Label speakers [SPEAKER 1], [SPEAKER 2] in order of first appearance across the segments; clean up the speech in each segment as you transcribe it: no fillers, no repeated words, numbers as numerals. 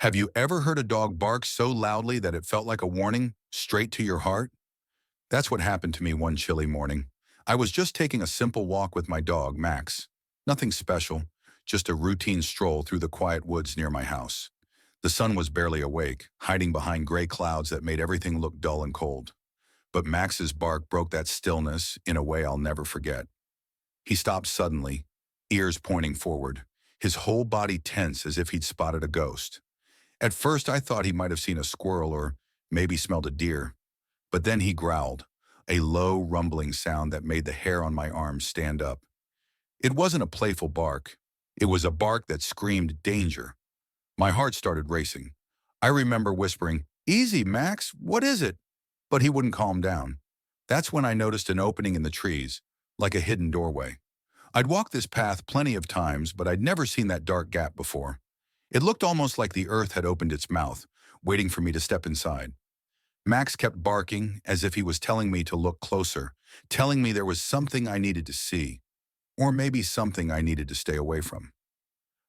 [SPEAKER 1] Have you ever heard a dog bark so loudly that it felt like a warning, straight to your heart? That's what happened to me one chilly morning. I was just taking a simple walk with my dog, Max. Nothing special, just a routine stroll through the quiet woods near my house. The sun was barely awake, hiding behind gray clouds that made everything look dull and cold. But Max's bark broke that stillness in a way I'll never forget. He stopped suddenly, ears pointing forward, his whole body tense as if he'd spotted a ghost. At first, I thought he might have seen a squirrel or maybe smelled a deer, but then he growled, a low, rumbling sound that made the hair on my arms stand up. It wasn't a playful bark. It was a bark that screamed danger. My heart started racing. I remember whispering, "Easy, Max, what is it?" But he wouldn't calm down. That's when I noticed an opening in the trees, like a hidden doorway. I'd walked this path plenty of times, but I'd never seen that dark gap before. It looked almost like the earth had opened its mouth, waiting for me to step inside. Max kept barking as if he was telling me to look closer, telling me there was something I needed to see, or maybe something I needed to stay away from.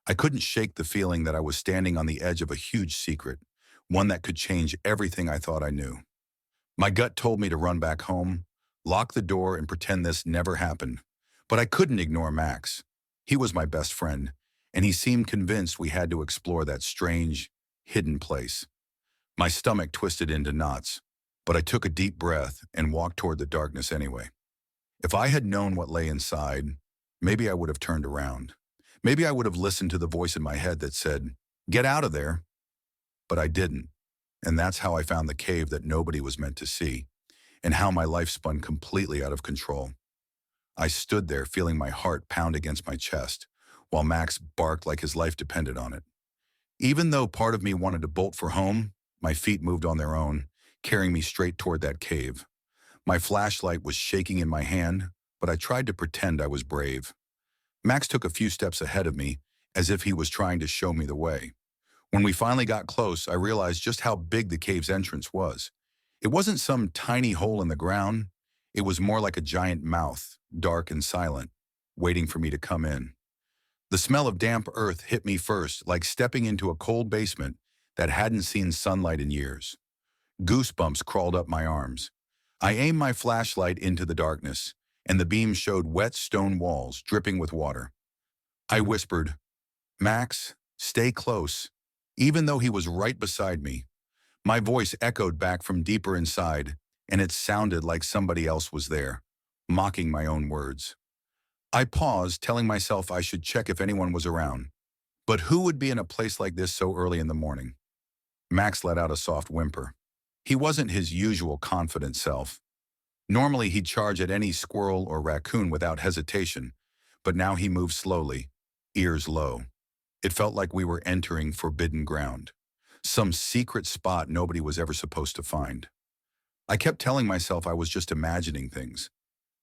[SPEAKER 1] I couldn't shake the feeling that I was standing on the edge of a huge secret, one that could change everything I thought I knew. My gut told me to run back home, lock the door, and pretend this never happened. But I couldn't ignore Max. He was my best friend, and he seemed convinced we had to explore that strange, hidden place. My stomach twisted into knots, but I took a deep breath and walked toward the darkness anyway. If I had known what lay inside, maybe I would have turned around. Maybe I would have listened to the voice in my head that said, "Get out of there." But I didn't, and that's how I found the cave that nobody was meant to see, and how my life spun completely out of control. I stood there feeling my heart pound against my chest, while Max barked like his life depended on it. Even though part of me wanted to bolt for home, my feet moved on their own, carrying me straight toward that cave. My flashlight was shaking in my hand, but I tried to pretend I was brave. Max took a few steps ahead of me, as if he was trying to show me the way. When we finally got close, I realized just how big the cave's entrance was. It wasn't some tiny hole in the ground. It was more like a giant mouth, dark and silent, waiting for me to come in. The smell of damp earth hit me first, like stepping into a cold basement that hadn't seen sunlight in years. Goosebumps crawled up my arms. I aimed my flashlight into the darkness, and the beam showed wet stone walls dripping with water. I whispered, "Max, stay close," even though he was right beside me. My voice echoed back from deeper inside, and it sounded like somebody else was there, mocking my own words. I paused, telling myself I should check if anyone was around. But who would be in a place like this so early in the morning? Max let out a soft whimper. He wasn't his usual confident self. Normally he'd charge at any squirrel or raccoon without hesitation, but now he moved slowly, ears low. It felt like we were entering forbidden ground, some secret spot nobody was ever supposed to find. I kept telling myself I was just imagining things.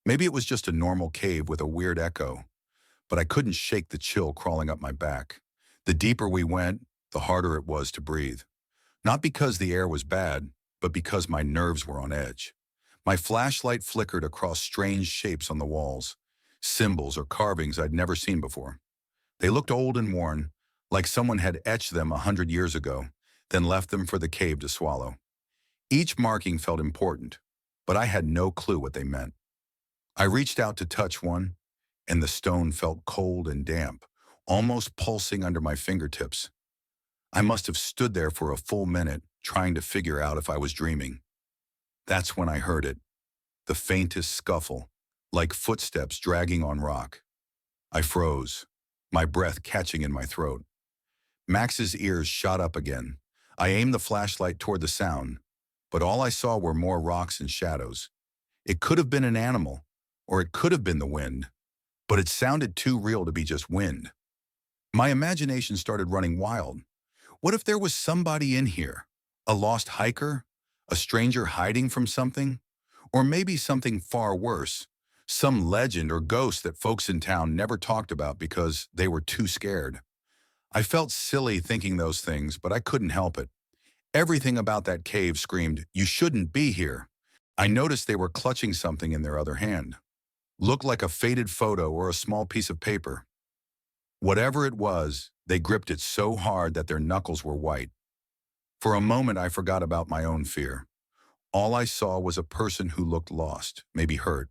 [SPEAKER 1] Maybe it was just a normal cave with a weird echo, but I couldn't shake the chill crawling up my back. The deeper we went, the harder it was to breathe. Not because the air was bad, but because my nerves were on edge. My flashlight flickered across strange shapes on the walls, symbols or carvings I'd never seen before. They looked old and worn, like someone had etched them 100 years ago, then left them for the cave to swallow. Each marking felt important, but I had no clue what they meant. I reached out to touch one, and the stone felt cold and damp, almost pulsing under my fingertips. I must have stood there for a full minute, trying to figure out if I was dreaming. That's when I heard it, the faintest scuffle, like footsteps dragging on rock. I froze, my breath catching in my throat. Max's ears shot up again. I aimed the flashlight toward the sound, but all I saw were more rocks and shadows. It could have been an animal, or it could have been the wind, but it sounded too real to be just wind. My imagination started running wild. What if there was somebody in here? A lost hiker? A stranger hiding from something? Or maybe something far worse, some legend or ghost that folks in town never talked about because they were too scared. I felt silly thinking those things, but I couldn't help it. Everything about that cave screamed, "You shouldn't be here." I noticed they were clutching something in their other hand. Looked like a faded photo or a small piece of paper. Whatever it was, they gripped it so hard that their knuckles were white. For a moment, I forgot about my own fear. All I saw was a person who looked lost, maybe hurt.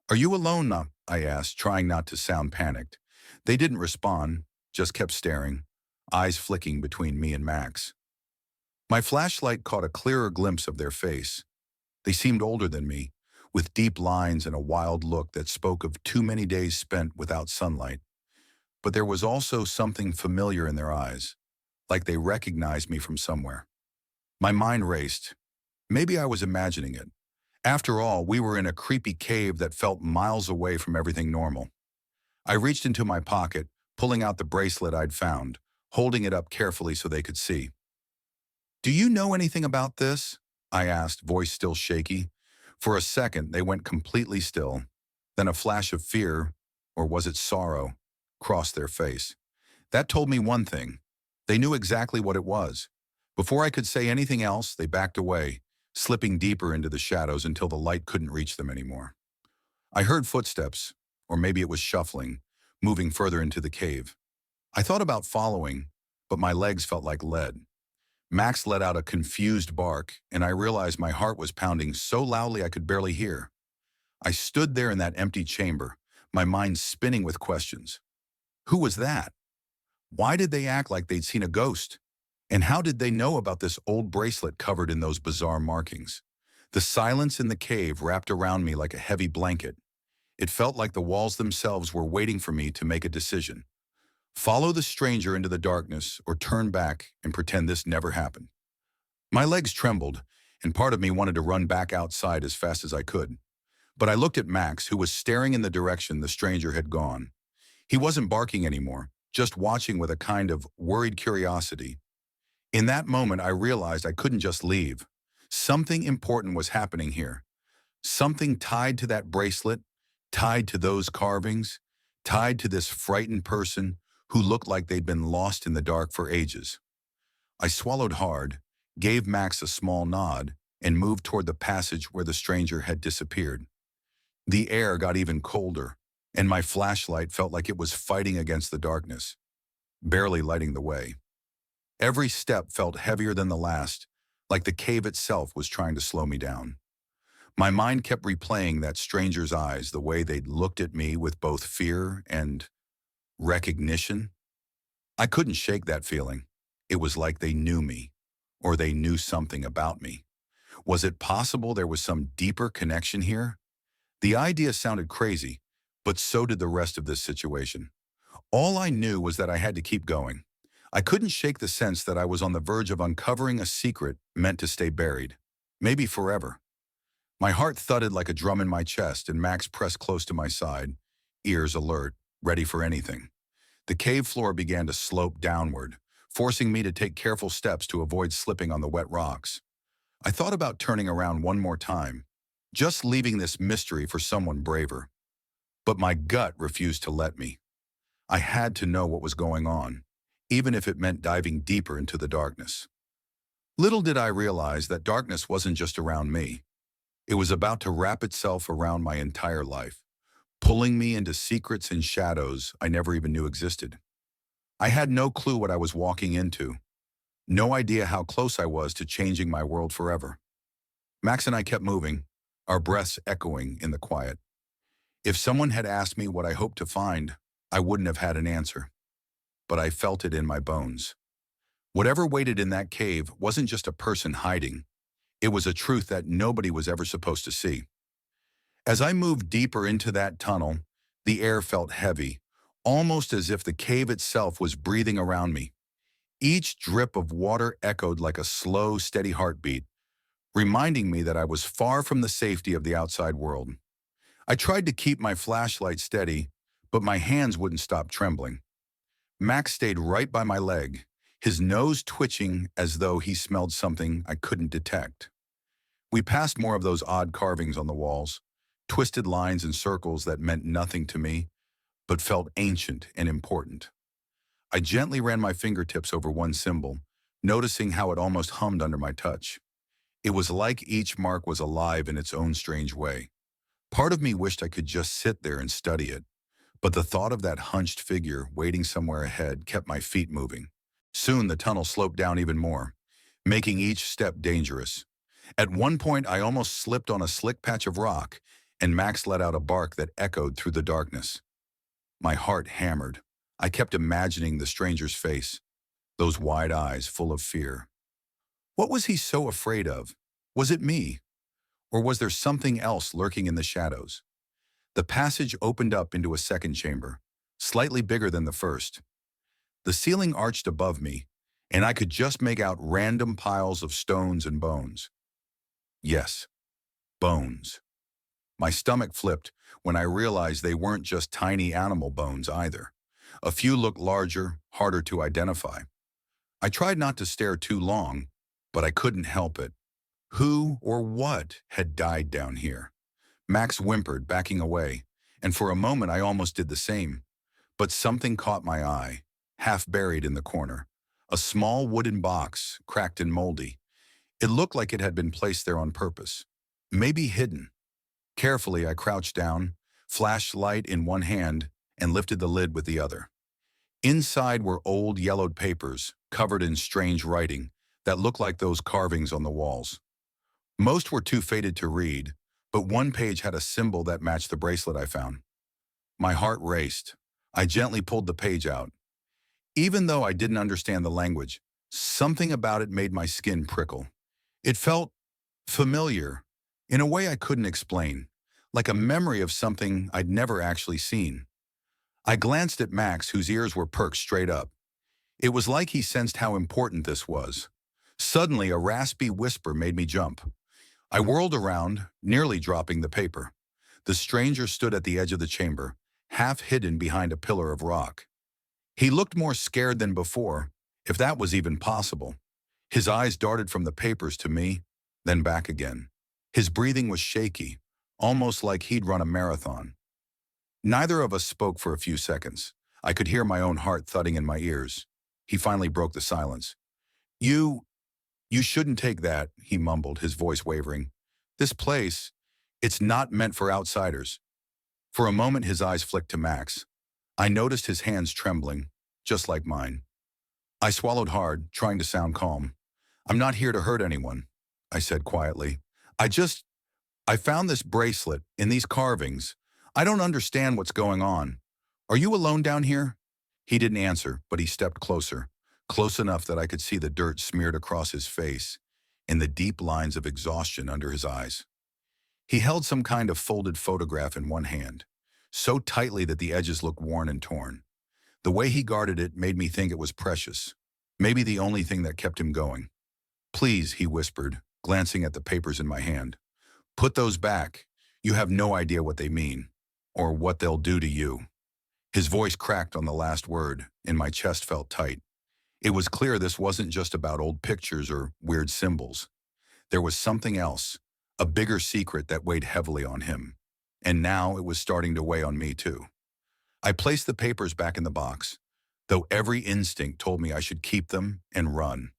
[SPEAKER 1] "Are you alone now?" I asked, trying not to sound panicked. They didn't respond, just kept staring, eyes flicking between me and Max. My flashlight caught a clearer glimpse of their face. They seemed older than me, with deep lines and a wild look that spoke of too many days spent without sunlight. But there was also something familiar in their eyes, like they recognized me from somewhere. My mind raced. Maybe I was imagining it. After all, we were in a creepy cave that felt miles away from everything normal. I reached into my pocket, pulling out the bracelet I'd found, holding it up carefully so they could see. "Do you know anything about this?" I asked, voice still shaky. For a second, they went completely still. Then a flash of fear, or was it sorrow, crossed their face. That told me one thing. They knew exactly what it was. Before I could say anything else, they backed away, slipping deeper into the shadows until the light couldn't reach them anymore. I heard footsteps, or maybe it was shuffling, moving further into the cave. I thought about following, but my legs felt like lead. Max let out a confused bark, and I realized my heart was pounding so loudly I could barely hear. I stood there in that empty chamber, my mind spinning with questions. Who was that? Why did they act like they'd seen a ghost? And how did they know about this old bracelet covered in those bizarre markings? The silence in the cave wrapped around me like a heavy blanket. It felt like the walls themselves were waiting for me to make a decision. Follow the stranger into the darkness or turn back and pretend this never happened. My legs trembled, and part of me wanted to run back outside as fast as I could. But I looked at Max, who was staring in the direction the stranger had gone. He wasn't barking anymore, just watching with a kind of worried curiosity. In that moment, I realized I couldn't just leave. Something important was happening here. Something tied to that bracelet, tied to those carvings, tied to this frightened person who looked like they'd been lost in the dark for ages. I swallowed hard, gave Max a small nod, and moved toward the passage where the stranger had disappeared. The air got even colder, and my flashlight felt like it was fighting against the darkness, barely lighting the way. Every step felt heavier than the last, like the cave itself was trying to slow me down. My mind kept replaying that stranger's eyes, the way they'd looked at me with both fear and recognition. I couldn't shake that feeling. It was like they knew me, or they knew something about me. Was it possible there was some deeper connection here? The idea sounded crazy, but so did the rest of this situation. All I knew was that I had to keep going. I couldn't shake the sense that I was on the verge of uncovering a secret meant to stay buried, maybe forever. My heart thudded like a drum in my chest, and Max pressed close to my side, ears alert, ready for anything. The cave floor began to slope downward, forcing me to take careful steps to avoid slipping on the wet rocks. I thought about turning around one more time, just leaving this mystery for someone braver. But my gut refused to let me. I had to know what was going on, even if it meant diving deeper into the darkness. Little did I realize that darkness wasn't just around me. It was about to wrap itself around my entire life, pulling me into secrets and shadows I never even knew existed. I had no clue what I was walking into, no idea how close I was to changing my world forever. Max and I kept moving, our breaths echoing in the quiet. If someone had asked me what I hoped to find, I wouldn't have had an answer. But I felt it in my bones. Whatever waited in that cave wasn't just a person hiding. It was a truth that nobody was ever supposed to see. As I moved deeper into that tunnel, the air felt heavy, almost as if the cave itself was breathing around me. Each drip of water echoed like a slow, steady heartbeat, reminding me that I was far from the safety of the outside world. I tried to keep my flashlight steady, but my hands wouldn't stop trembling. Max stayed right by my leg, his nose twitching as though he smelled something I couldn't detect. We passed more of those odd carvings on the walls, twisted lines and circles that meant nothing to me, but felt ancient and important. I gently ran my fingertips over one symbol, noticing how it almost hummed under my touch. It was like each mark was alive in its own strange way. Part of me wished I could just sit there and study it, but the thought of that hunched figure waiting somewhere ahead kept my feet moving. Soon the tunnel sloped down even more, making each step dangerous. At one point, I almost slipped on a slick patch of rock, and Max let out a bark that echoed through the darkness. My heart hammered. I kept imagining the stranger's face, those wide eyes full of fear. What was he so afraid of? Was it me? Or was there something else lurking in the shadows? The passage opened up into a second chamber, slightly bigger than the first. The ceiling arched above me, and I could just make out random piles of stones and bones. Yes, bones. My stomach flipped when I realized they weren't just tiny animal bones either. A few looked larger, harder to identify. I tried not to stare too long, but I couldn't help it. Who or what had died down here? Max whimpered, backing away, and for a moment I almost did the same. But something caught my eye, half buried in the corner. A small wooden box, cracked and moldy. It looked like it had been placed there on purpose. Maybe hidden. Carefully, I crouched down, flashlight in one hand, and lifted the lid with the other. Inside were old yellowed papers, covered in strange writing, that looked like those carvings on the walls. Most were too faded to read, but one page had a symbol that matched the bracelet I found. My heart raced. I gently pulled the page out. Even though I didn't understand the language, something about it made my skin prickle. It felt familiar, in a way I couldn't explain, like a memory of something I'd never actually seen. I glanced at Max, whose ears were perked straight up. It was like he sensed how important this was. Suddenly, a raspy whisper made me jump. I whirled around, nearly dropping the paper. The stranger stood at the edge of the chamber, half hidden behind a pillar of rock. He looked more scared than before, if that was even possible. His eyes darted from the papers to me, then back again. His breathing was shaky, almost like he'd run a marathon. Neither of us spoke for a few seconds. I could hear my own heart thudding in my ears. He finally broke the silence. You shouldn't take that, he mumbled, his voice wavering. This place, it's not meant for outsiders. For a moment, his eyes flicked to Max. I noticed his hands trembling, just like mine. I swallowed hard, trying to sound calm. I'm not here to hurt anyone, I said quietly. I found this bracelet in these carvings. I don't understand what's going on. Are you alone down here? He didn't answer, but he stepped closer, close enough that I could see the dirt smeared across his face and the deep lines of exhaustion under his eyes. He held some kind of folded photograph in one hand, so tightly that the edges looked worn and torn. The way he guarded it made me think it was precious, maybe the only thing that kept him going. Please, he whispered, glancing at the papers in my hand. Put those back. You have no idea what they mean, or what they'll do to you. His voice cracked on the last word, and my chest felt tight. It was clear this wasn't just about old pictures or weird symbols. There was something else, a bigger secret that weighed heavily on him. And now it was starting to weigh on me too. I placed the papers back in the box, though every instinct told me I should keep them and run.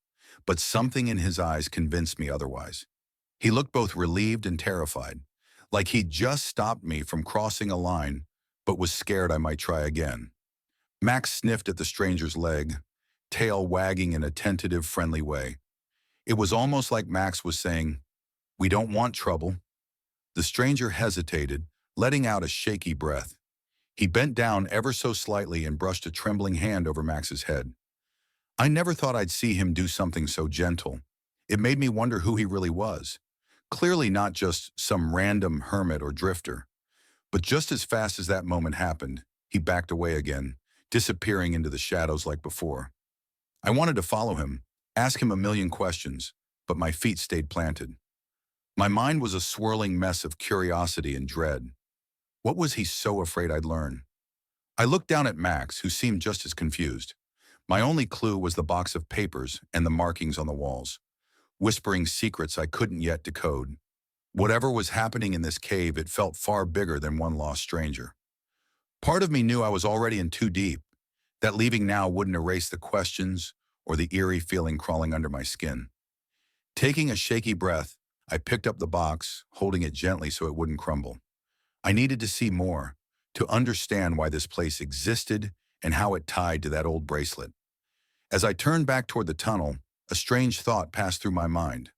[SPEAKER 1] But something in his eyes convinced me otherwise. He looked both relieved and terrified, like he'd just stopped me from crossing a line, but was scared I might try again. Max sniffed at the stranger's leg, tail wagging in a tentative, friendly way. It was almost like Max was saying, "We don't want trouble." The stranger hesitated, letting out a shaky breath. He bent down ever so slightly and brushed a trembling hand over Max's head. I never thought I'd see him do something so gentle. It made me wonder who he really was. Clearly not just some random hermit or drifter. But just as fast as that moment happened, he backed away again, disappearing into the shadows like before. I wanted to follow him, ask him a million questions, but my feet stayed planted. My mind was a swirling mess of curiosity and dread. What was he so afraid I'd learn? I looked down at Max, who seemed just as confused. My only clue was the box of papers and the markings on the walls, whispering secrets I couldn't yet decode. Whatever was happening in this cave, it felt far bigger than one lost stranger. Part of me knew I was already in too deep, that leaving now wouldn't erase the questions or the eerie feeling crawling under my skin. Taking a shaky breath, I picked up the box, holding it gently so it wouldn't crumble. I needed to see more, to understand why this place existed and how it tied to that old bracelet. As I turned back toward the tunnel, a strange thought passed through my mind.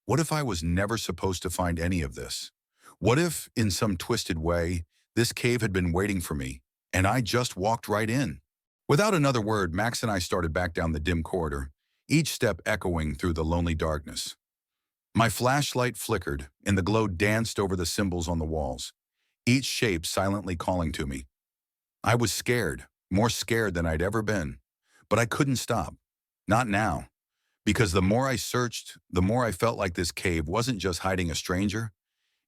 [SPEAKER 1] What if I was never supposed to find any of this? What if, in some twisted way, this cave had been waiting for me, and I just walked right in? Without another word, Max and I started back down the dim corridor, each step echoing through the lonely darkness. My flashlight flickered, and the glow danced over the symbols on the walls, each shape silently calling to me. I was scared, more scared than I'd ever been, but I couldn't stop. Not now. Because the more I searched, the more I felt like this cave wasn't just hiding a stranger,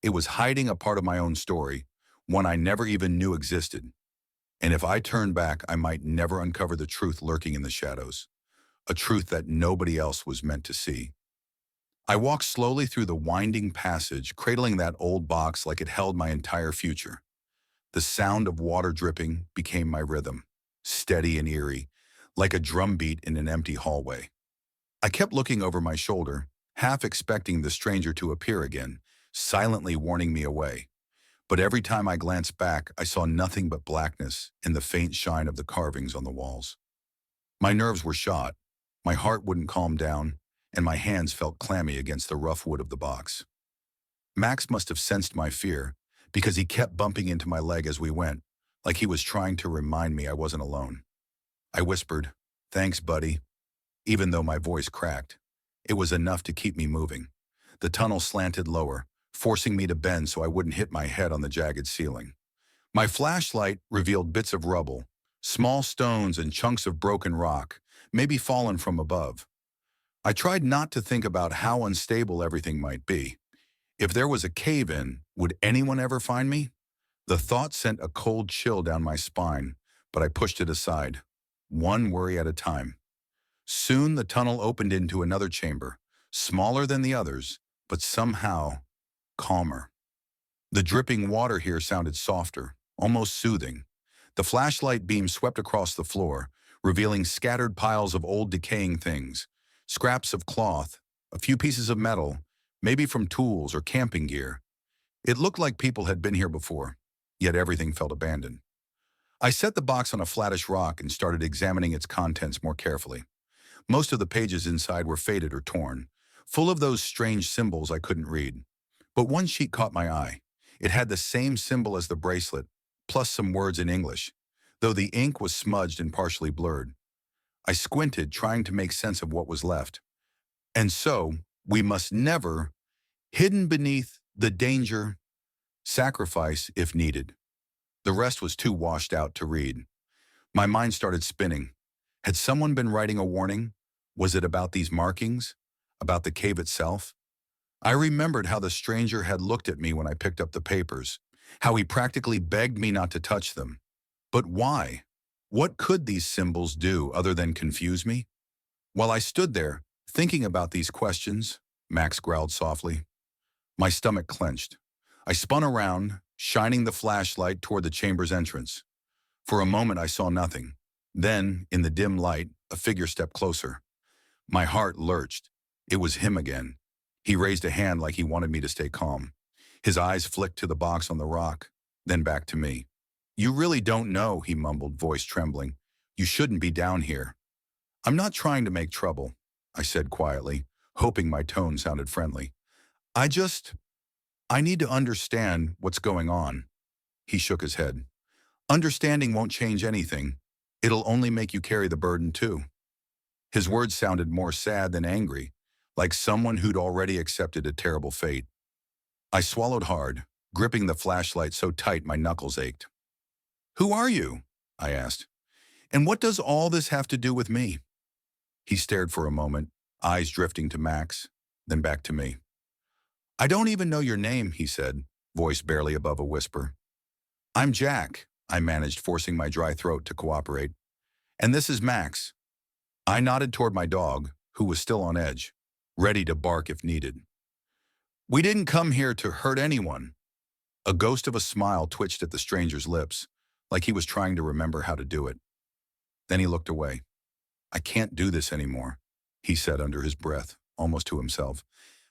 [SPEAKER 1] it was hiding a part of my own story, one I never even knew existed. And if I turned back, I might never uncover the truth lurking in the shadows, a truth that nobody else was meant to see. I walked slowly through the winding passage, cradling that old box like it held my entire future. The sound of water dripping became my rhythm, steady and eerie, like a drumbeat in an empty hallway. I kept looking over my shoulder, half expecting the stranger to appear again, silently warning me away. But every time I glanced back, I saw nothing but blackness and the faint shine of the carvings on the walls. My nerves were shot, my heart wouldn't calm down, and my hands felt clammy against the rough wood of the box. Max must have sensed my fear, because he kept bumping into my leg as we went, like he was trying to remind me I wasn't alone. I whispered, "Thanks, buddy," even though my voice cracked. It was enough to keep me moving. The tunnel slanted lower, forcing me to bend so I wouldn't hit my head on the jagged ceiling. My flashlight revealed bits of rubble, small stones and chunks of broken rock, maybe fallen from above. I tried not to think about how unstable everything might be. If there was a cave-in, would anyone ever find me? The thought sent a cold chill down my spine, but I pushed it aside, one worry at a time. Soon the tunnel opened into another chamber, smaller than the others, but somehow calmer. The dripping water here sounded softer, almost soothing. The flashlight beam swept across the floor, revealing scattered piles of old decaying things, scraps of cloth, a few pieces of metal, maybe from tools or camping gear. It looked like people had been here before, yet everything felt abandoned. I set the box on a flattish rock and started examining its contents more carefully. Most of the pages inside were faded or torn, full of those strange symbols I couldn't read. But one sheet caught my eye. It had the same symbol as the bracelet, plus some words in English, though the ink was smudged and partially blurred. I squinted, trying to make sense of what was left. And so, we must never, hidden beneath the danger, sacrifice if needed. The rest was too washed out to read. My mind started spinning. Had someone been writing a warning? Was it about these markings? About the cave itself? I remembered how the stranger had looked at me when I picked up the papers, how he practically begged me not to touch them. But why? What could these symbols do other than confuse me? While I stood there, thinking about these questions, Max growled softly. My stomach clenched. I spun around, shining the flashlight toward the chamber's entrance. For a moment I saw nothing. Then, in the dim light, a figure stepped closer. My heart lurched. It was him again. He raised a hand like he wanted me to stay calm. His eyes flicked to the box on the rock, then back to me. "You really don't know," he mumbled, voice trembling. "You shouldn't be down here." "I'm not trying to make trouble," I said quietly, hoping my tone sounded friendly. I need to understand what's going on." He shook his head. "Understanding won't change anything. It'll only make you carry the burden too." His words sounded more sad than angry, like someone who'd already accepted a terrible fate. I swallowed hard, gripping the flashlight so tight my knuckles ached. "Who are you?" I asked. "And what does all this have to do with me?" He stared for a moment, eyes drifting to Max, then back to me. "I don't even know your name," he said, voice barely above a whisper. "I'm Jack," I managed, forcing my dry throat to cooperate. "And this is Max." I nodded toward my dog, who was still on edge, ready to bark if needed. "We didn't come here to hurt anyone." A ghost of a smile twitched at the stranger's lips, like he was trying to remember how to do it. Then he looked away. "I can't do this anymore," he said under his breath, almost to himself.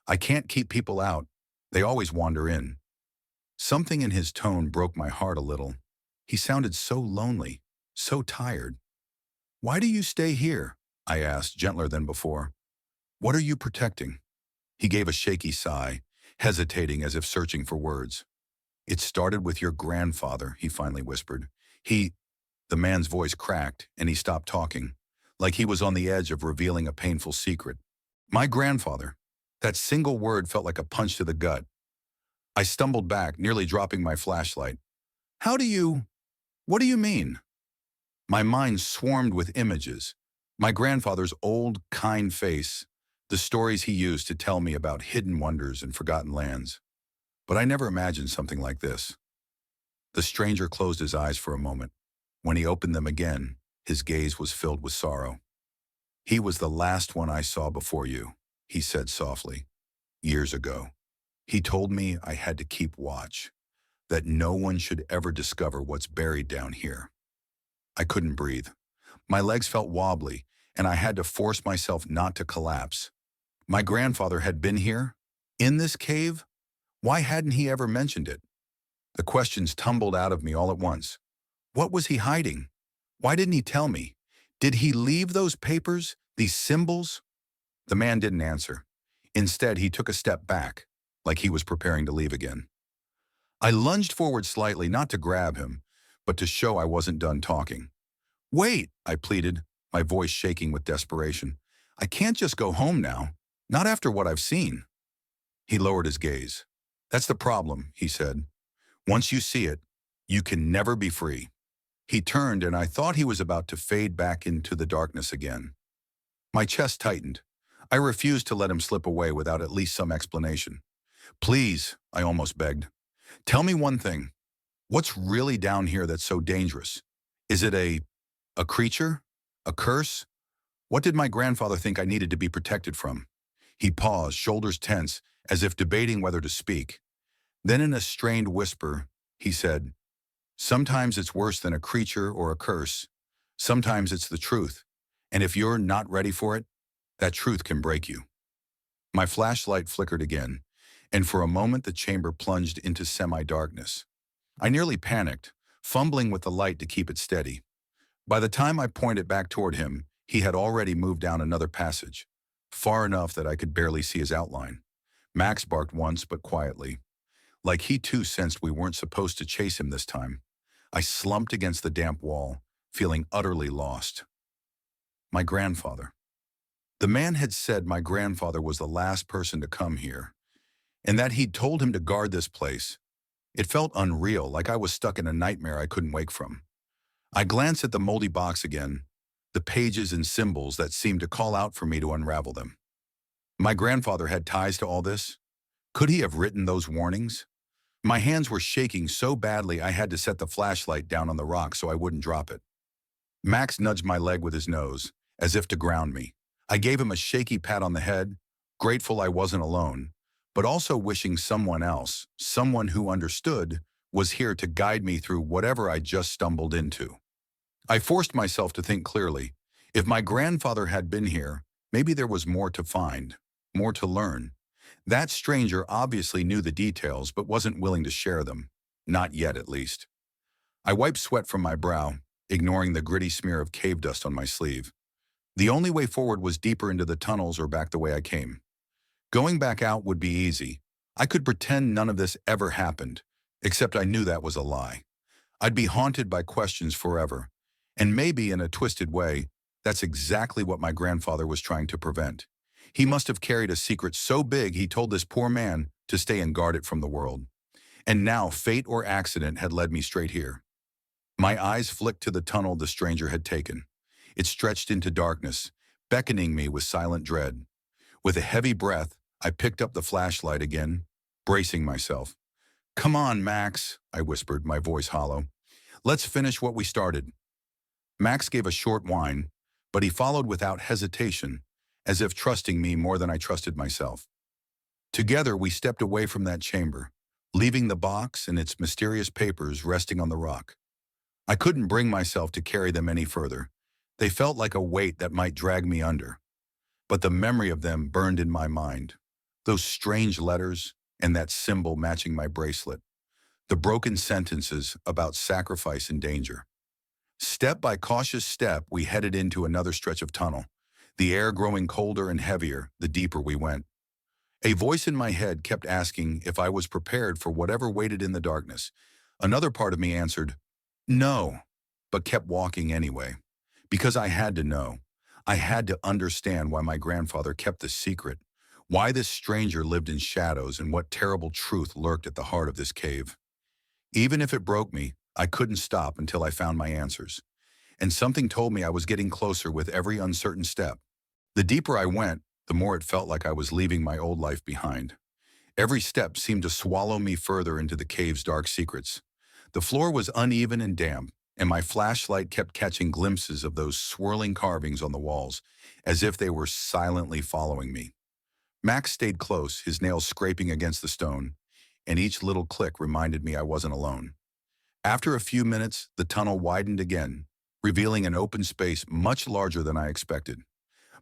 [SPEAKER 1] "I can't keep people out. They always wander in." Something in his tone broke my heart a little. He sounded so lonely, so tired. "Why do you stay here?" I asked, gentler than before. What are you protecting? He gave a shaky sigh, hesitating as if searching for words. It started with your grandfather, he finally whispered. The man's voice cracked, and he stopped talking, like he was on the edge of revealing a painful secret. My grandfather. That single word felt like a punch to the gut. I stumbled back, nearly dropping my flashlight. What do you mean? My mind swarmed with images. My grandfather's old, kind face, the stories he used to tell me about hidden wonders and forgotten lands. But I never imagined something like this. The stranger closed his eyes for a moment. When he opened them again, his gaze was filled with sorrow. He was the last one I saw before you, he said softly. Years ago. He told me I had to keep watch, that no one should ever discover what's buried down here. I couldn't breathe. My legs felt wobbly, and I had to force myself not to collapse. My grandfather had been here? In this cave? Why hadn't he ever mentioned it? The questions tumbled out of me all at once. What was he hiding? Why didn't he tell me? Did he leave those papers, these symbols? The man didn't answer. Instead, he took a step back, like he was preparing to leave again. I lunged forward slightly, not to grab him, but to show I wasn't done talking. Wait, I pleaded, my voice shaking with desperation. I can't just go home now, not after what I've seen. He lowered his gaze. That's the problem, he said. Once you see it, you can never be free. He turned, and I thought he was about to fade back into the darkness again. My chest tightened. I refused to let him slip away without at least some explanation. Please, I almost begged. Tell me one thing. What's really down here that's so dangerous? Is it a creature? A curse? What did my grandfather think I needed to be protected from? He paused, shoulders tense, as if debating whether to speak. Then in a strained whisper, he said, sometimes it's worse than a creature or a curse. Sometimes it's the truth. And if you're not ready for it, that truth can break you. My flashlight flickered again, and for a moment the chamber plunged into semi-darkness. I nearly panicked, fumbling with the light to keep it steady. By the time I pointed back toward him, he had already moved down another passage, far enough that I could barely see his outline. Max barked once, but quietly, like he too sensed we weren't supposed to chase him this time. I slumped against the damp wall, feeling utterly lost. My grandfather. The man had said my grandfather was the last person to come here, and that he'd told him to guard this place. It felt unreal, like I was stuck in a nightmare I couldn't wake from. I glanced at the moldy box again, the pages and symbols that seemed to call out for me to unravel them. My grandfather had ties to all this. Could he have written those warnings? My hands were shaking so badly I had to set the flashlight down on the rock so I wouldn't drop it. Max nudged my leg with his nose, as if to ground me. I gave him a shaky pat on the head, grateful I wasn't alone, but also wishing someone else, someone who understood, was here to guide me through whatever I just stumbled into. I forced myself to think clearly. If my grandfather had been here, maybe there was more to find, more to learn. That stranger obviously knew the details but wasn't willing to share them. Not yet, at least. I wiped sweat from my brow, ignoring the gritty smear of cave dust on my sleeve. The only way forward was deeper into the tunnels or back the way I came. Going back out would be easy. I could pretend none of this ever happened, except I knew that was a lie. I'd be haunted by questions forever. And maybe in a twisted way, that's exactly what my grandfather was trying to prevent. He must have carried a secret so big he told this poor man to stay and guard it from the world. And now fate or accident had led me straight here. My eyes flicked to the tunnel the stranger had taken. It stretched into darkness, beckoning me with silent dread. With a heavy breath, I picked up the flashlight again, bracing myself. Come on, Max, I whispered, my voice hollow. Let's finish what we started. Max gave a short whine, but he followed without hesitation, as if trusting me more than I trusted myself. Together, we stepped away from that chamber, leaving the box and its mysterious papers resting on the rock. I couldn't bring myself to carry them any further. They felt like a weight that might drag me under. But the memory of them burned in my mind. Those strange letters and that symbol matching my bracelet. The broken sentences about sacrifice and danger. Step by cautious step, we headed into another stretch of tunnel. the air growing colder and heavier the deeper we went. A voice in my head kept asking if I was prepared for whatever waited in the darkness. Another part of me answered, no, but kept walking anyway. Because I had to know. I had to understand why my grandfather kept this secret, why this stranger lived in shadows, and what terrible truth lurked at the heart of this cave. Even if it broke me, I couldn't stop until I found my answers. And something told me I was getting closer with every uncertain step. The deeper I went, the more it felt like I was leaving my old life behind. Every step seemed to swallow me further into the cave's dark secrets. The floor was uneven and damp, and my flashlight kept catching glimpses of those swirling carvings on the walls, as if they were silently following me. Max stayed close, his nails scraping against the stone, and each little click reminded me I wasn't alone. After a few minutes, the tunnel widened again, revealing an open space much larger than I expected.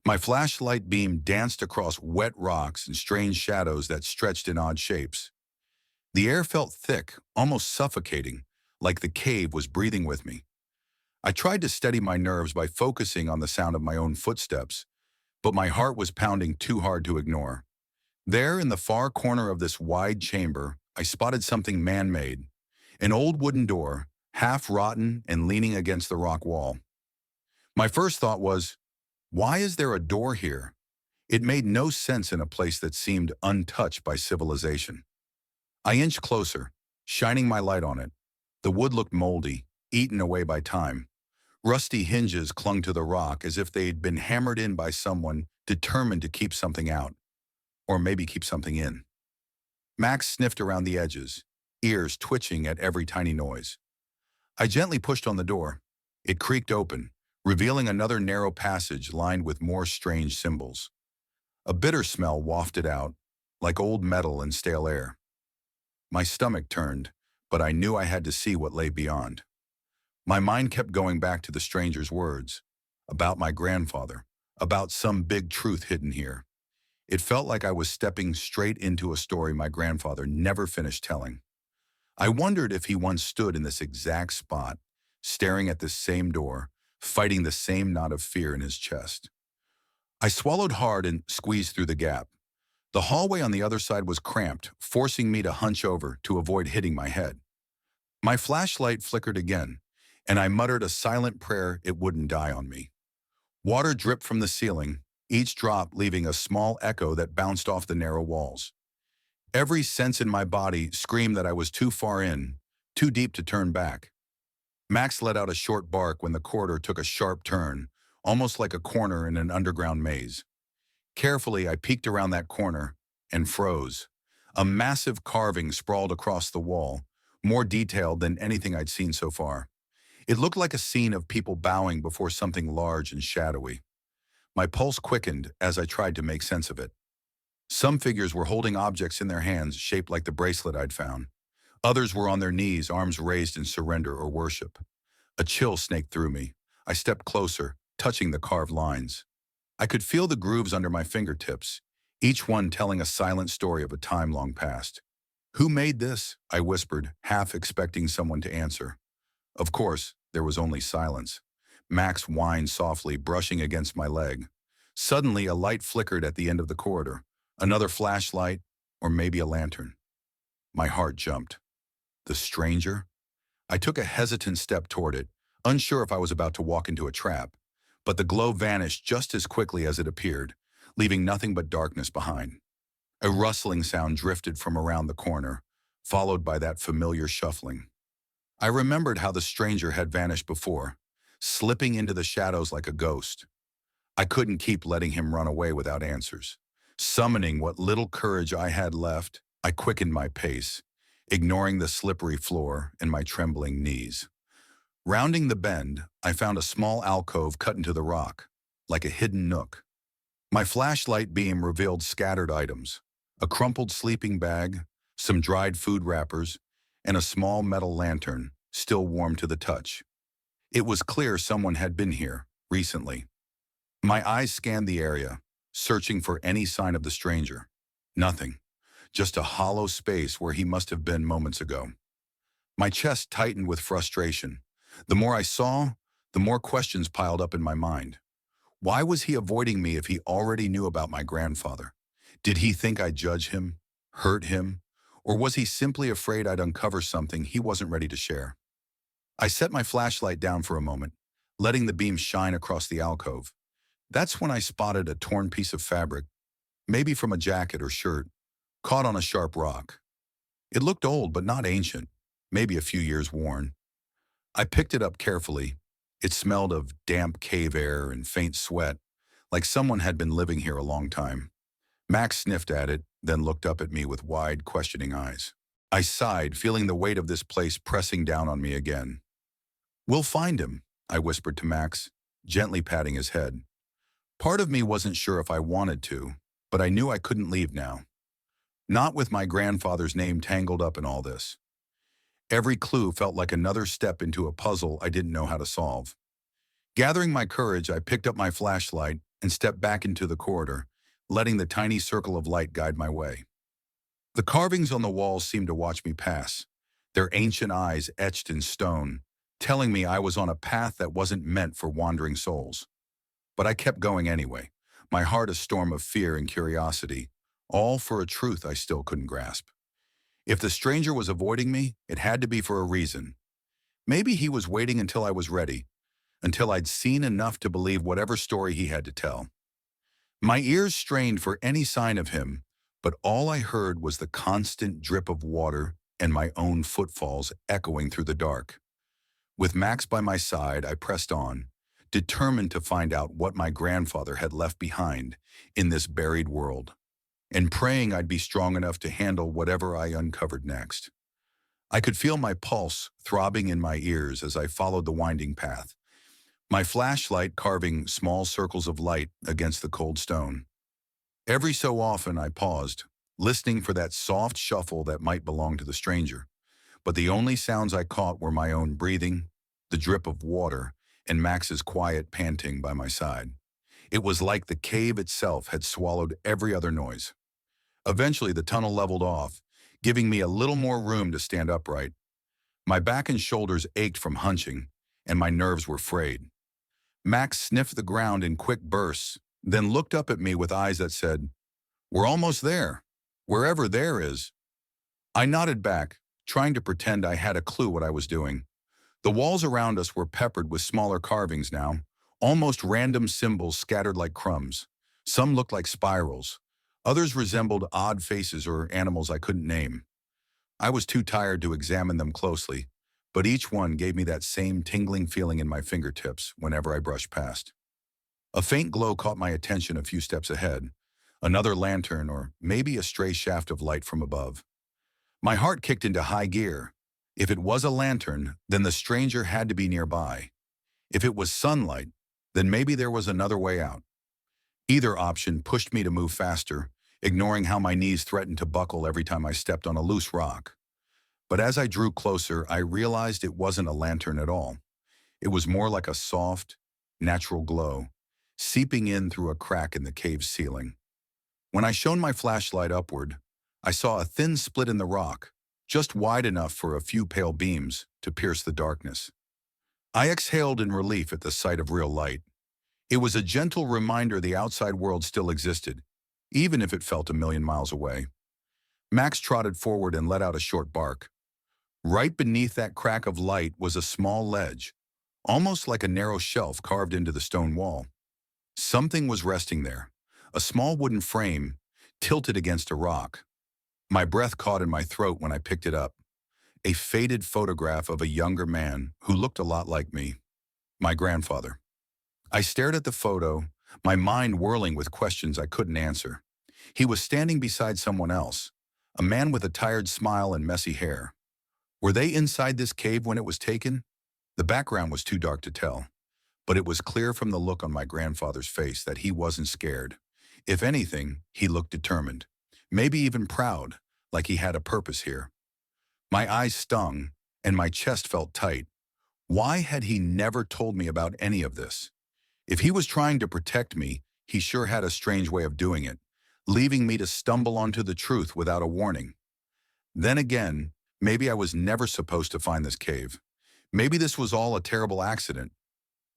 [SPEAKER 1] My flashlight beam danced across wet rocks and strange shadows that stretched in odd shapes. The air felt thick, almost suffocating, like the cave was breathing with me. I tried to steady my nerves by focusing on the sound of my own footsteps, but my heart was pounding too hard to ignore. There, in the far corner of this wide chamber, I spotted something man-made, an old wooden door, half rotten and leaning against the rock wall. My first thought was, why is there a door here? It made no sense in a place that seemed untouched by civilization. I inched closer, shining my light on it. The wood looked moldy, eaten away by time. Rusty hinges clung to the rock as if they'd been hammered in by someone determined to keep something out, or maybe keep something in. Max sniffed around the edges, ears twitching at every tiny noise. I gently pushed on the door. It creaked open, revealing another narrow passage lined with more strange symbols. A bitter smell wafted out, like old metal and stale air. My stomach turned, but I knew I had to see what lay beyond. My mind kept going back to the stranger's words, about my grandfather, about some big truth hidden here. It felt like I was stepping straight into a story my grandfather never finished telling. I wondered if he once stood in this exact spot, staring at this same door, fighting the same knot of fear in his chest. I swallowed hard and squeezed through the gap. The hallway on the other side was cramped, forcing me to hunch over to avoid hitting my head. My flashlight flickered again, and I muttered a silent prayer it wouldn't die on me. Water dripped from the ceiling, each drop leaving a small echo that bounced off the narrow walls. Every sense in my body screamed that I was too far in, too deep to turn back. Max let out a short bark when the corridor took a sharp turn, almost like a corner in an underground maze. Carefully, I peeked around that corner and froze. A massive carving sprawled across the wall, more detailed than anything I'd seen so far. It looked like a scene of people bowing before something large and shadowy. My pulse quickened as I tried to make sense of it. Some figures were holding objects in their hands shaped like the bracelet I'd found. Others were on their knees, arms raised in surrender or worship. A chill snaked through me. I stepped closer, touching the carved lines. I could feel the grooves under my fingertips, each one telling a silent story of a time long past. "Who made this?" I whispered, half expecting someone to answer. Of course, there was only silence. Max whined softly, brushing against my leg. Suddenly, a light flickered at the end of the corridor. Another flashlight, or maybe a lantern. My heart jumped. The stranger? I took a hesitant step toward it, unsure if I was about to walk into a trap. But the glow vanished just as quickly as it appeared, leaving nothing but darkness behind. A rustling sound drifted from around the corner, followed by that familiar shuffling. I remembered how the stranger had vanished before, slipping into the shadows like a ghost. I couldn't keep letting him run away without answers. Summoning what little courage I had left, I quickened my pace, ignoring the slippery floor and my trembling knees. Rounding the bend, I found a small alcove cut into the rock, like a hidden nook. My flashlight beam revealed scattered items, a crumpled sleeping bag, some dried food wrappers, and a small metal lantern, still warm to the touch. It was clear someone had been here, recently. My eyes scanned the area, searching for any sign of the stranger. Nothing. Just a hollow space where he must have been moments ago. My chest tightened with frustration. The more I saw, the more questions piled up in my mind. Why was he avoiding me if he already knew about my grandfather? Did he think I'd judge him, hurt him, or was he simply afraid I'd uncover something he wasn't ready to share? I set my flashlight down for a moment, letting the beam shine across the alcove. That's when I spotted a torn piece of fabric, maybe from a jacket or shirt, caught on a sharp rock. It looked old but not ancient, maybe a few years worn. I picked it up carefully. It smelled of damp cave air and faint sweat, like someone had been living here a long time. Max sniffed at it, then looked up at me with wide, questioning eyes. I sighed, feeling the weight of this place pressing down on me again. "We'll find him," I whispered to Max, gently patting his head. Part of me wasn't sure if I wanted to, but I knew I couldn't leave now. Not with my grandfather's name tangled up in all this. Every clue felt like another step into a puzzle I didn't know how to solve. Gathering my courage, I picked up my flashlight and stepped back into the corridor, letting the tiny circle of light guide my way. The carvings on the walls seemed to watch me pass, their ancient eyes etched in stone, telling me I was on a path that wasn't meant for wandering souls. But I kept going anyway, my heart a storm of fear and curiosity, all for a truth I still couldn't grasp. If the stranger was avoiding me, it had to be for a reason. Maybe he was waiting until I was ready, until I'd seen enough to believe whatever story he had to tell. My ears strained for any sign of him, but all I heard was the constant drip of water and my own footfalls echoing through the dark. With Max by my side, I pressed on, determined to find out what my grandfather had left behind in this buried world, and praying I'd be strong enough to handle whatever I uncovered next. I could feel my pulse throbbing in my ears as I followed the winding path, my flashlight carving small circles of light against the cold stone. Every so often I paused, listening for that soft shuffle that might belong to the stranger, but the only sounds I caught were my own breathing, the drip of water, and Max's quiet panting by my side. It was like the cave itself had swallowed every other noise. Eventually, the tunnel leveled off, giving me a little more room to stand upright. My back and shoulders ached from hunching, and my nerves were frayed. Max sniffed the ground in quick bursts, then looked up at me with eyes that said, "We're almost there, wherever there is." I nodded back, trying to pretend I had a clue what I was doing. The walls around us were peppered with smaller carvings now, almost random symbols scattered like crumbs. Some looked like spirals. Others resembled odd faces or animals I couldn't name. I was too tired to examine them closely, but each one gave me that same tingling feeling in my fingertips whenever I brushed past. A faint glow caught my attention a few steps ahead, another lantern or maybe a stray shaft of light from above. My heart kicked into high gear. If it was a lantern, then the stranger had to be nearby. If it was sunlight, then maybe there was another way out. Either option pushed me to move faster, ignoring how my knees threatened to buckle every time I stepped on a loose rock. But as I drew closer, I realized it wasn't a lantern at all. It was more like a soft, natural glow, seeping in through a crack in the cave's ceiling. When I shone my flashlight upward, I saw a thin split in the rock, just wide enough for a few pale beams to pierce the darkness. I exhaled in relief at the sight of real light. It was a gentle reminder the outside world still existed, even if it felt a million miles away. Max trotted forward and let out a short bark. Right beneath that crack of light was a small ledge, almost like a narrow shelf carved into the stone wall. Something was resting there, a small wooden frame tilted against a rock. My breath caught in my throat when I picked it up. A faded photograph of a younger man who looked a lot like me, my grandfather. I stared at the photo, my mind whirling with questions I couldn't answer. He was standing beside someone else, a man with a tired smile and messy hair. Were they inside this cave when it was taken? The background was too dark to tell, but it was clear from the look on my grandfather's face that he wasn't scared. If anything, he looked determined, maybe even proud, like he had a purpose here. My eyes stung, and my chest felt tight. Why had he never told me about any of this? If he was trying to protect me, he sure had a strange way of doing it, leaving me to stumble onto the truth without a warning. Then again, maybe I was never supposed to find this cave. Maybe this was all a terrible accident.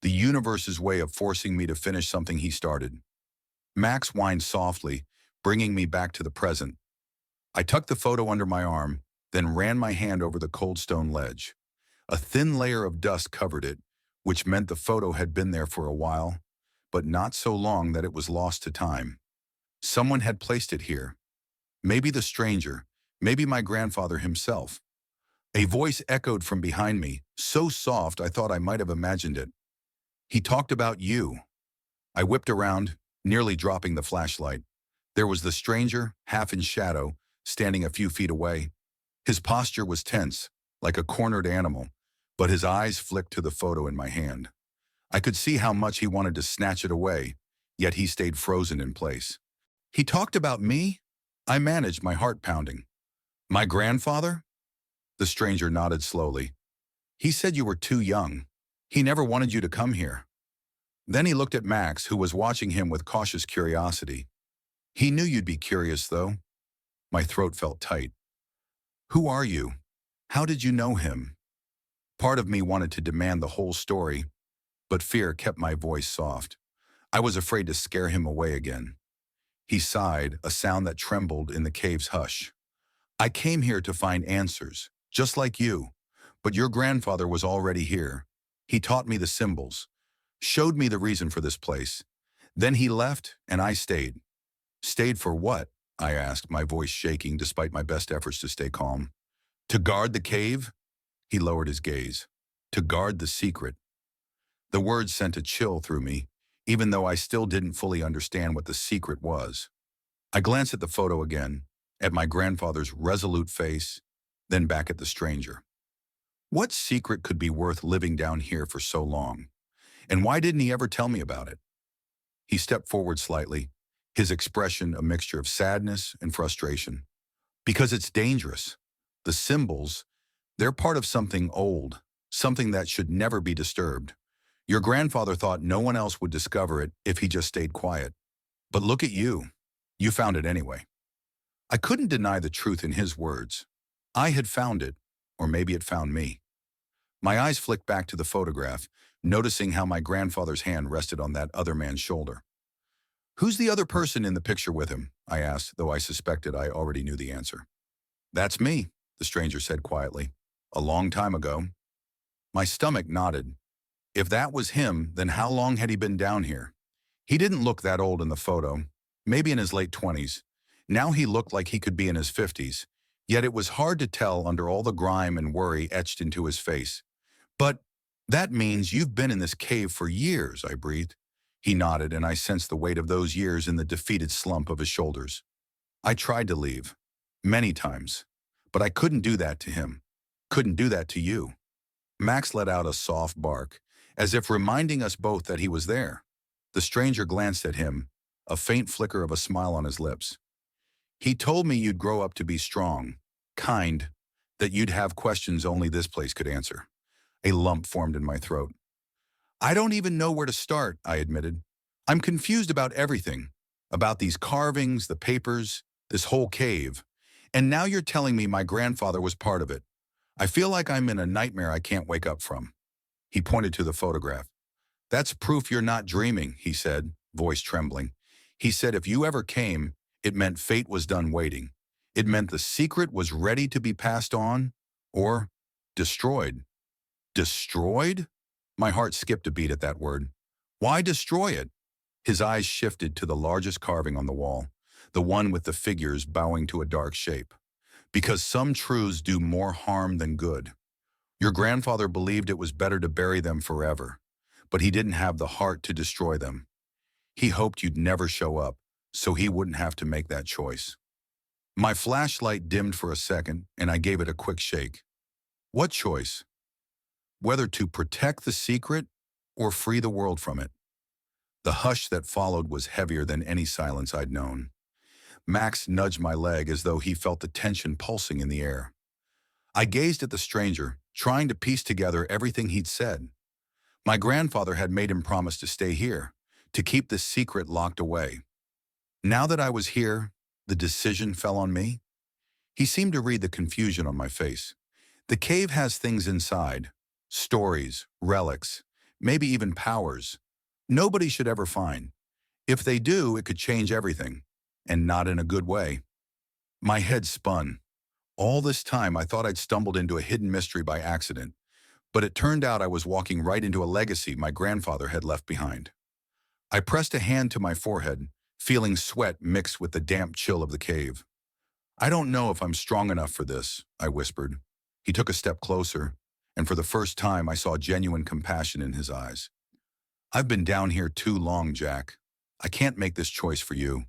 [SPEAKER 1] The universe's way of forcing me to finish something he started. Max whined softly, bringing me back to the present. I tucked the photo under my arm, then ran my hand over the cold stone ledge. A thin layer of dust covered it, which meant the photo had been there for a while, but not so long that it was lost to time. Someone had placed it here. Maybe the stranger, maybe my grandfather himself. A voice echoed from behind me, so soft I thought I might have imagined it. He talked about you. I whipped around, nearly dropping the flashlight. There was the stranger, half in shadow, standing a few feet away. His posture was tense, like a cornered animal, but his eyes flicked to the photo in my hand. I could see how much he wanted to snatch it away, yet he stayed frozen in place. He talked about me? I managed, my heart pounding. My grandfather? The stranger nodded slowly. He said you were too young. He never wanted you to come here. Then he looked at Max, who was watching him with cautious curiosity. He knew you'd be curious, though. My throat felt tight. Who are you? How did you know him? Part of me wanted to demand the whole story, but fear kept my voice soft. I was afraid to scare him away again. He sighed, a sound that trembled in the cave's hush. I came here to find answers, just like you, but your grandfather was already here. He taught me the symbols, showed me the reason for this place. Then he left, and I stayed. Stayed for what? I asked, my voice shaking despite my best efforts to stay calm. To guard the cave? He lowered his gaze. To guard the secret. The words sent a chill through me, even though I still didn't fully understand what the secret was. I glanced at the photo again, at my grandfather's resolute face, then back at the stranger. What secret could be worth living down here for so long? And why didn't he ever tell me about it? He stepped forward slightly, his expression a mixture of sadness and frustration. Because it's dangerous. The symbols, they're part of something old, something that should never be disturbed. Your grandfather thought no one else would discover it if he just stayed quiet. But look at you. You found it anyway. I couldn't deny the truth in his words. I had found it, or maybe it found me. My eyes flicked back to the photograph, noticing how my grandfather's hand rested on that other man's shoulder. Who's the other person in the picture with him? I asked, though I suspected I already knew the answer. That's me, the stranger said quietly. A long time ago. My stomach nodded. If that was him, then how long had he been down here? He didn't look that old in the photo, maybe in his late 20s. Now he looked like he could be in his 50s, yet it was hard to tell under all the grime and worry etched into his face. But that means you've been in this cave for years, I breathed. He nodded, and I sensed the weight of those years in the defeated slump of his shoulders. I tried to leave, many times, but I couldn't do that to him. Couldn't do that to you. Max let out a soft bark, as if reminding us both that he was there. The stranger glanced at him, a faint flicker of a smile on his lips. He told me you'd grow up to be strong, kind, that you'd have questions only this place could answer. A lump formed in my throat. I don't even know where to start, I admitted. I'm confused about everything, about these carvings, the papers, this whole cave. And now you're telling me my grandfather was part of it. I feel like I'm in a nightmare I can't wake up from. He pointed to the photograph. That's proof you're not dreaming, he said, voice trembling. He said if you ever came, it meant fate was done waiting. It meant the secret was ready to be passed on or destroyed. Destroyed? My heart skipped a beat at that word. Why destroy it? His eyes shifted to the largest carving on the wall, the one with the figures bowing to a dark shape. Because some truths do more harm than good. Your grandfather believed it was better to bury them forever, but he didn't have the heart to destroy them. He hoped you'd never show up, so he wouldn't have to make that choice. My flashlight dimmed for a second, and I gave it a quick shake. What choice? Whether to protect the secret or free the world from it. The hush that followed was heavier than any silence I'd known. Max nudged my leg as though he felt the tension pulsing in the air. I gazed at the stranger, trying to piece together everything he'd said. My grandfather had made him promise to stay here, to keep the secret locked away. Now that I was here, the decision fell on me. He seemed to read the confusion on my face. The cave has things inside, stories, relics, maybe even powers. Nobody should ever find. If they do, it could change everything, and not in a good way. My head spun. All this time, I thought I'd stumbled into a hidden mystery by accident, but it turned out I was walking right into a legacy my grandfather had left behind. I pressed a hand to my forehead, feeling sweat mixed with the damp chill of the cave. I don't know if I'm strong enough for this, I whispered. He took a step closer, and for the first time I saw genuine compassion in his eyes. I've been down here too long, Jack. I can't make this choice for you.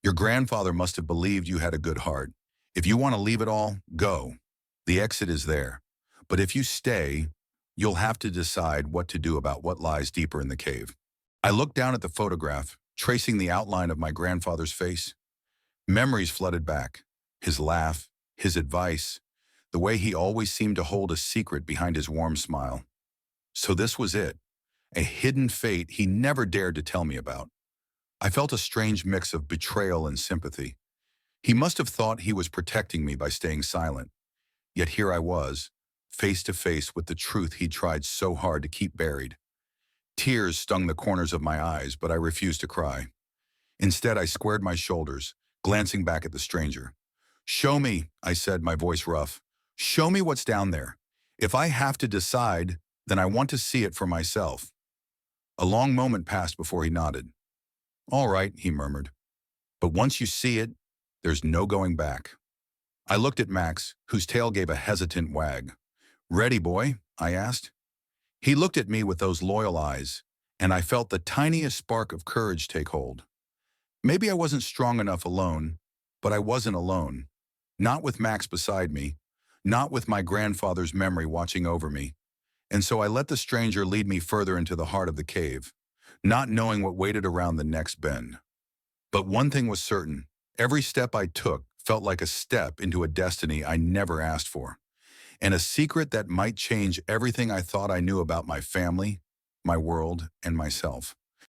[SPEAKER 1] Your grandfather must have believed you had a good heart. If you want to leave it all, go. The exit is there. But if you stay, you'll have to decide what to do about what lies deeper in the cave. I looked down at the photograph, tracing the outline of my grandfather's face. Memories flooded back. His laugh, his advice, the way he always seemed to hold a secret behind his warm smile. So this was it, a hidden fate he never dared to tell me about. I felt a strange mix of betrayal and sympathy. He must have thought he was protecting me by staying silent. Yet here I was, face to face with the truth he'd tried so hard to keep buried. Tears stung the corners of my eyes, but I refused to cry. Instead, I squared my shoulders, glancing back at the stranger. Show me, I said, my voice rough. Show me what's down there. If I have to decide, then I want to see it for myself. A long moment passed before he nodded. All right, he murmured. But once you see it, there's no going back. I looked at Max, whose tail gave a hesitant wag. Ready, boy? I asked. He looked at me with those loyal eyes, and I felt the tiniest spark of courage take hold. Maybe I wasn't strong enough alone, but I wasn't alone. Not with Max beside me, not with my grandfather's memory watching over me. And so I let the stranger lead me further into the heart of the cave, not knowing what waited around the next bend. But one thing was certain, every step I took felt like a step into a destiny I never asked for, and a secret that might change everything I thought I knew about my family, my world, and myself.